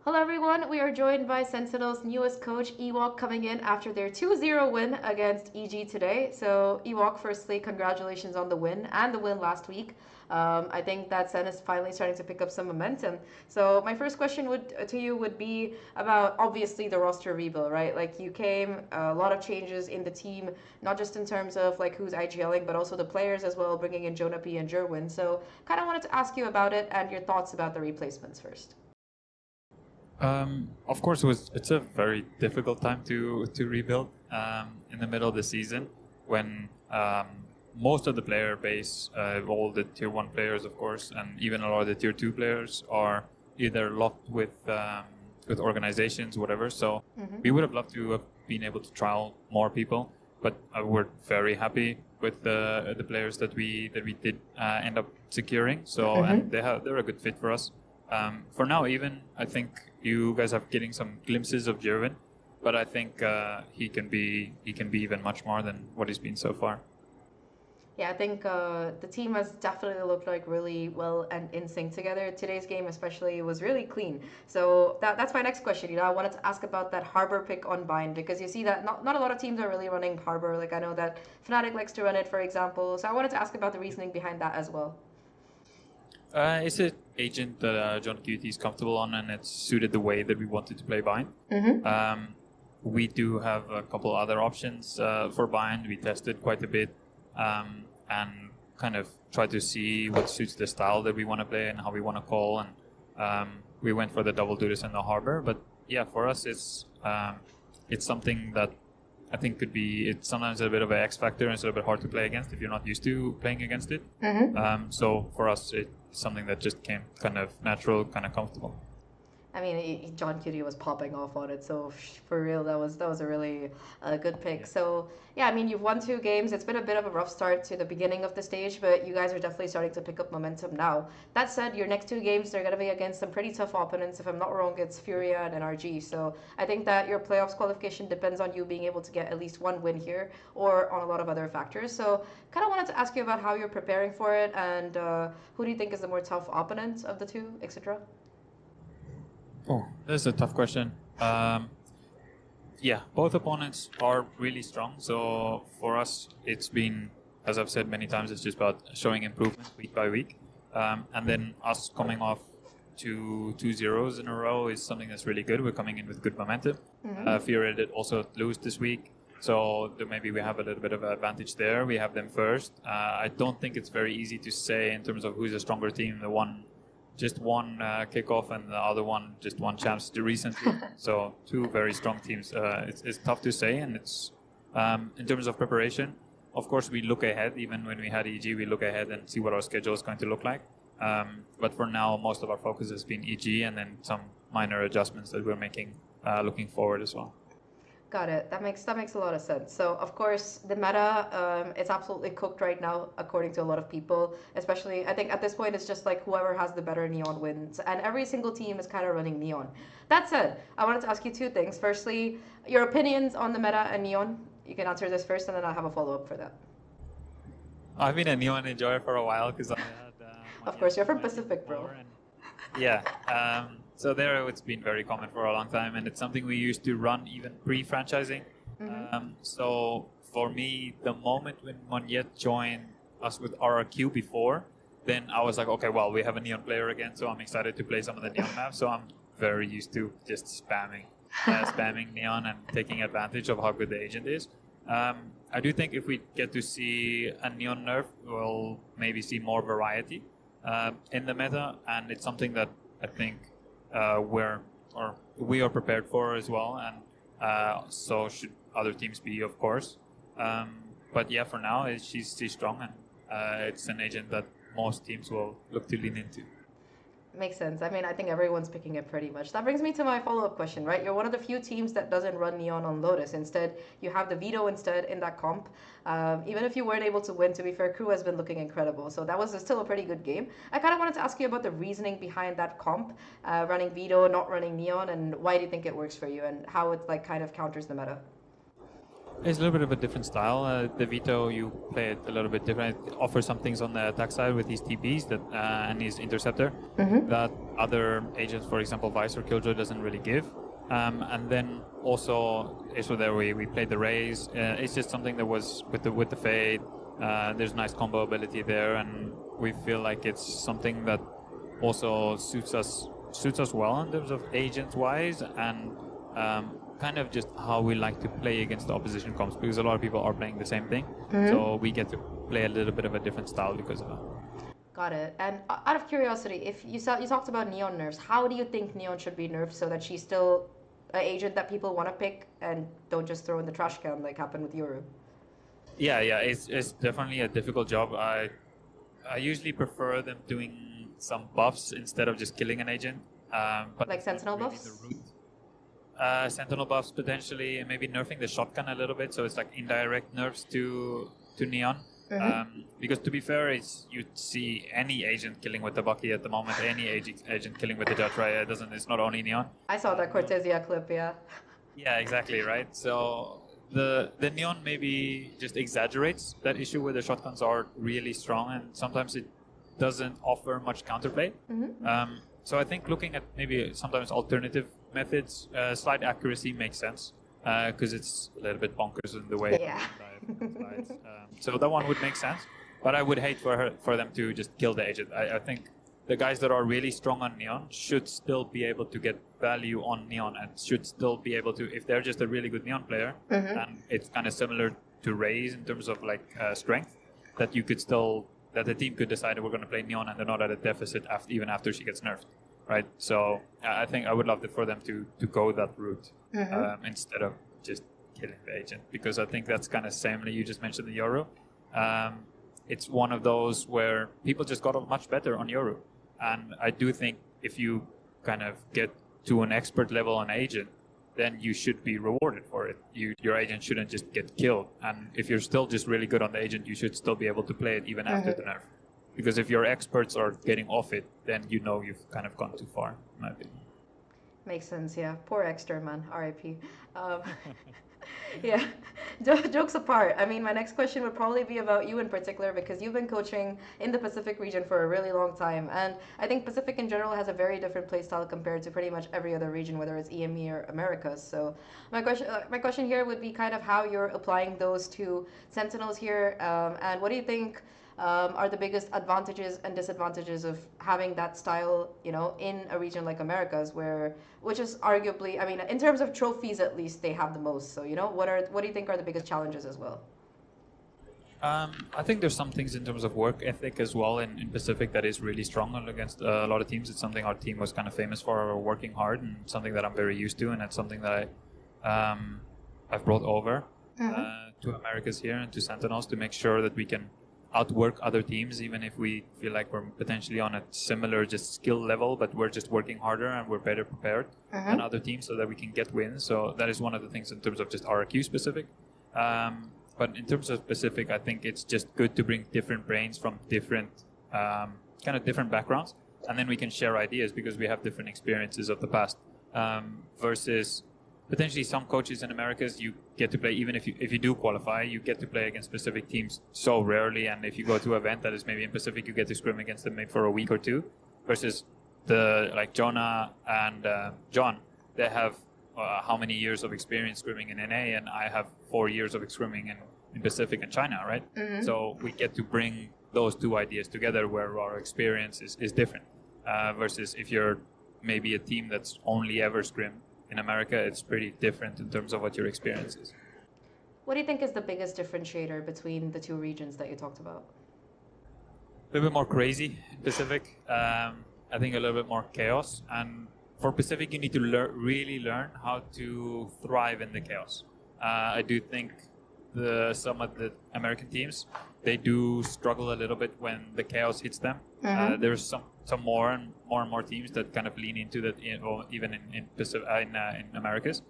Hello everyone, we are joined by Sentinels' newest coach, Ewok, coming in after their 2-0 win against EG today. So Ewok, firstly, congratulations on the win and the win last week. I think that SEN is finally starting to pick up some momentum. So my first question to you would be about obviously the roster rebuild, right? Like you came, a lot of changes in the team, not just in terms of like who's IGLing, but also the players as well, bringing in Jonah P and Jerwin. So kind of wanted to ask you about it and your thoughts about the replacements first. Of course, it's a very difficult time to rebuild in the middle of the season when most of the player base, all the tier 1 players, of course, and even a lot of the tier 2 players are either locked with organizations, whatever. So we would have loved to have been able to trial more people, but we're very happy with the players that we did end up securing. So and they're a good fit for us. For now, even I think you guys are getting some glimpses of Jerwin, but I think he can be even much more than what he's been so far. Yeah, I think the team has definitely looked like really well and in sync together. Today's game especially was really clean. So that's my next question. I wanted to ask about that Harbor pick on Bind, because you see that not a lot of teams are really running Harbor. Like I know that Fnatic likes to run it, for example. So I wanted to ask about the reasoning behind that as well. It's an agent that John QT is comfortable on, and it's suited the way that we wanted to play Bind. We do have a couple other options for Bind. We tested quite a bit and kind of tried to see what suits the style that we want to play and how we want to call. And we went for the double Lotus and the Harbor. But yeah, for us, it's something that I think it's sometimes a bit of an X factor and it's a little bit hard to play against if you're not used to playing against it. So for us, it's something that just came kind of natural, kind of comfortable. I mean, John Cutie was popping off on it, so for real, that was a really good pick. Yeah. So yeah, I mean, you've won 2 games. It's been a bit of a rough start to the beginning of the stage, but you guys are definitely starting to pick up momentum now. That said, your next 2 games are going to be against some pretty tough opponents. If I'm not wrong, it's Furia and NRG. So I think that your playoffs qualification depends on you being able to get at least 1 win here, or on a lot of other factors. So kind of wanted to ask you about how you're preparing for it, and who do you think is the more tough opponent of the 2, etc. Oh, this is a tough question. Yeah, both opponents are really strong. So for us, it's been, as I've said many times, it's just about showing improvement week by week. And then us coming off 2 zeros in a row is something that's really good. We're coming in with good momentum. Fury did also lose this week. So maybe we have a little bit of an advantage there. We have them first. I don't think it's very easy to say in terms of who's a stronger team. The one just won kickoff and the other one just won champs recently. So 2 very strong teams. It's tough to say, and it's in terms of preparation. Of course, we look ahead. Even when we had EG, we look ahead and see what our schedule is going to look like. But for now, most of our focus has been EG, and then some minor adjustments that we're making looking forward as well. Got it. That makes a lot of sense. So of course the meta, it's absolutely cooked right now according to a lot of people. Especially, I think at this point it's just like whoever has the better Neon wins, and every single team is kind of running Neon. That said, I wanted to ask you 2 things. Firstly, your opinions on the meta and Neon. You can answer this first, and then I'll have a follow-up for that. I've been a Neon enjoyer for a while because I had. Of course, you're from Pacific, bro. Yeah. So there, it's been very common for a long time, and it's something we used to run even pre-franchising. So for me, the moment when Monyet joined us with RRQ before, then I was like, okay, well, we have a Neon player again, so I'm excited to play some of the Neon maps. So I'm very used to just spamming Neon and taking advantage of how good the agent is. I do think if we get to see a Neon nerf, we'll maybe see more variety in the meta, and it's something that I think we are prepared for as well, and so should other teams be, of course. But yeah, for now, she's strong, and it's an agent that most teams will look to lean into. Makes sense. I mean, I think everyone's picking it pretty much. That brings me to my follow-up question, right? You're one of the few teams that doesn't run Neon on Lotus. Instead, you have the Veto instead in that comp. Even if you weren't able to win, to be fair, Crew has been looking incredible. So that was still a pretty good game. I kind of wanted to ask you about the reasoning behind that comp, running Veto, not running Neon, and why do you think it works for you, and how it like kind of counters the meta? It's a little bit of a different style. The Vito, you play it a little bit different. It offers some things on the attack side with his TPs that and his interceptor that other agents, for example, Vice or Killjoy, doesn't really give. And then also, so there we played the Rays. It's just something that was with the Fade. There's nice combo ability there, and we feel like it's something that also suits us well in terms of agents wise and kind of just how we like to play against the opposition comps, because a lot of people are playing the same thing, so we get to play a little bit of a different style because of that. Got it. And out of curiosity, if you talked about Neon nerfs, how do you think Neon should be nerfed so that she's still an agent that people want to pick and don't just throw in the trash can like happened with Yoru? Yeah, it's definitely a difficult job. I usually prefer them doing some buffs instead of just killing an agent. But like Sentinel really buffs? Sentinel buffs potentially, and maybe nerfing the shotgun a little bit, so it's like indirect nerfs to Neon. Because to be fair, you'd see any agent killing with the Bucky at the moment, any agent killing with the Judge, right? It's not only Neon. I saw that Cortesia clip, yeah. Yeah, exactly, right? So the Neon maybe just exaggerates that issue where the shotguns are really strong and sometimes it doesn't offer much counterplay. So I think looking at maybe sometimes alternative methods, slight accuracy makes sense because it's a little bit bonkers in the way. Yeah. So that one would make sense, but I would hate for them to just kill the agent. I think the guys that are really strong on Neon should still be able to get value on Neon and should still be able to, if they're just a really good Neon player, and it's kind of similar to Raze in terms of like strength, that you could still, that the team could decide that we're going to play Neon and they're not at a deficit even after she gets nerfed, right? So I think I would love for them to go that route instead of just killing the agent, because I think that's kind of same like you just mentioned the Yoru. It's one of those where people just got much better on Yoru, and I do think if you kind of get to an expert level on agent, then you should be rewarded for it. Your agent shouldn't just get killed, and if you're still just really good on the agent, you should still be able to play it even after the nerf, because if your experts are getting off it, then you know you've kind of gone too far, in my opinion. Makes sense, yeah. Poor Exter, man. R.I.P. Yeah, jokes apart. I mean, my next question would probably be about you in particular, because you've been coaching in the Pacific region for a really long time, and I think Pacific in general has a very different playstyle compared to pretty much every other region, whether it's EME or Americas. So my question here would be kind of how you're applying those to Sentinels here, and what do you think are the biggest advantages and disadvantages of having that style, you know, in a region like Americas, which is arguably, I mean, in terms of trophies at least, they have the most. So, you know, what do you think are the biggest challenges as well? I think there's some things in terms of work ethic as well in Pacific that is really strong against a lot of teams. It's something our team was kind of famous for, working hard, and something that I'm very used to, and it's something that I've brought over to Americas here and to Sentinels to make sure that we can outwork other teams, even if we feel like we're potentially on a similar just skill level, but we're just working harder and we're better prepared than other teams so that we can get wins. So that is one of the things in terms of just RRQ specific. But in terms of specific, I think it's just good to bring different brains from different kind of different backgrounds, and then we can share ideas because we have different experiences of the past. Versus potentially some coaches in Americas, you get to play, even if you do qualify, you get to play against specific teams so rarely, and if you go to an event that is maybe in Pacific, you get to scrim against them maybe for a week or two. Versus like Jonah and John, they have how many years of experience scrimming in NA, and I have 4 years of scrimming in Pacific and China, right? So we get to bring those two ideas together where our experience is different. Versus if you're maybe a team that's only ever scrimmed in America, it's pretty different in terms of what your experience is. What do you think is the biggest differentiator between the two regions that you talked about? A little bit more crazy in Pacific. I think a little bit more chaos, and for Pacific, you need to really learn how to thrive in the chaos. I do think some of the American teams, they do struggle a little bit when the chaos hits them. There's some more and more teams that kind of lean into that, even in Americas.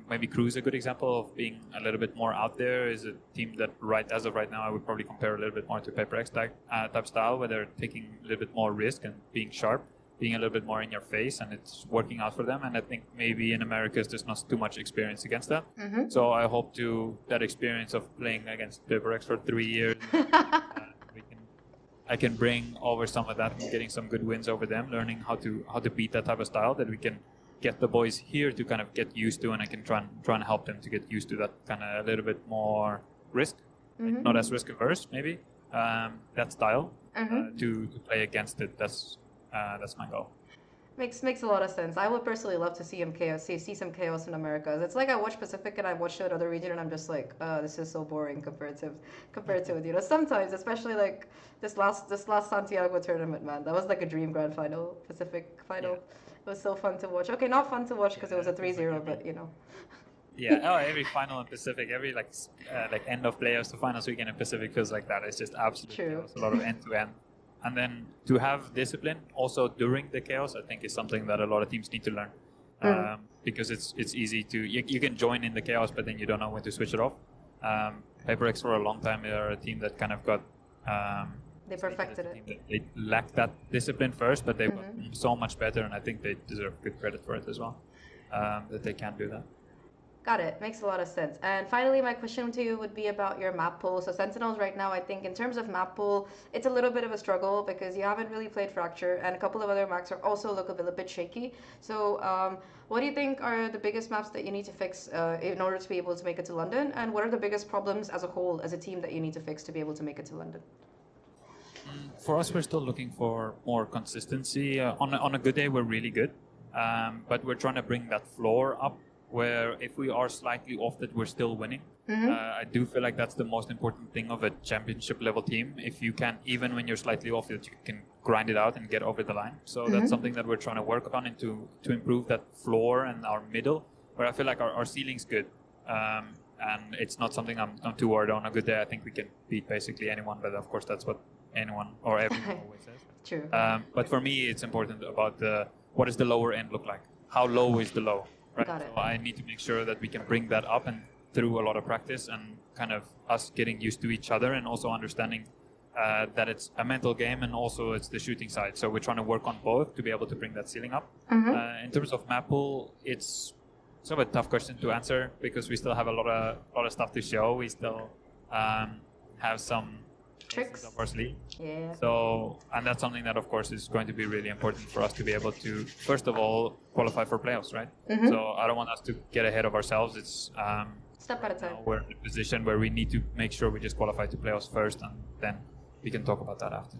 Maybe Crew is a good example of being a little bit more out there. Is a team that as of right now, I would probably compare a little bit more to Paper X type style, where they're taking a little bit more risk and being sharp. being a little bit more in your face, and it's working out for them. And I think maybe in Americas there's not too much experience against that. So I hope that experience of playing against PaperX for 3 years, I can bring over some of that and getting some good wins over them, learning how to beat that type of style that we can get the boys here to kind of get used to, and I can try and help them to get used to that kind of a little bit more risk, not as risk averse maybe, that style to play against it. That's my goal. Makes a lot of sense. I would personally love to see some chaos in Americas. It's like I watch Pacific and I watch another region and I'm just like, this is so boring compared to it. You know, sometimes, especially like this last Santiago tournament, man, that was like a dream grand final, Pacific final. It was so fun to watch. Okay, not fun to watch because it was a 3-0, but you know. Yeah, every final in Pacific, every like end of playoffs to finals weekend in Pacific feels like that. It's just absolute chaos, a lot of end to end. And then to have discipline also during the chaos, I think is something that a lot of teams need to learn. Because it's easy to, you can join in the chaos, but then you don't know when to switch it off. HyperX for a long time, they are a team that kind of got... they perfected it. They lacked that discipline first, but they got so much better, and I think they deserve good credit for it as well, that they can do that. Got it. Makes a lot of sense. And finally, my question to you would be about your map pool. So Sentinels right now, I think in terms of map pool, it's a little bit of a struggle because you haven't really played Fracture, and a couple of other maps are also look a little bit shaky. So what do you think are the biggest maps that you need to fix in order to be able to make it to London? And what are the biggest problems as a whole, as a team, that you need to fix to be able to make it to London? For us, we're still looking for more consistency. On a good day, we're really good. But we're trying to bring that floor up, where if we are slightly off that, we're still winning. I do feel like that's the most important thing of a championship level team. If you can, even when you're slightly off it, you can grind it out and get over the line. So that's something that we're trying to work on, and to improve that floor and our middle, where I feel like our ceiling's good. And it's not something I'm too worried on. A good day, I think we can beat basically anyone, but of course that's what anyone or everyone always says. True. But for me, it's important about what does the lower end look like? How low is the low? Right? Got it. So I need to make sure that we can bring that up, and through a lot of practice and kind of us getting used to each other, and also understanding that it's a mental game and also it's the shooting side. So we're trying to work on both to be able to bring that ceiling up. In terms of map pool, it's sort of a tough question to answer because we still have a lot of stuff to show. We still have some tricks up our sleeve. Yeah. So, and that's something that of course is going to be really important for us to be able to, first of all, qualify for playoffs, right? So I don't want us to get ahead of ourselves. It's step at a time. We're in a position where we need to make sure we just qualify to playoffs first, and then we can talk about that after.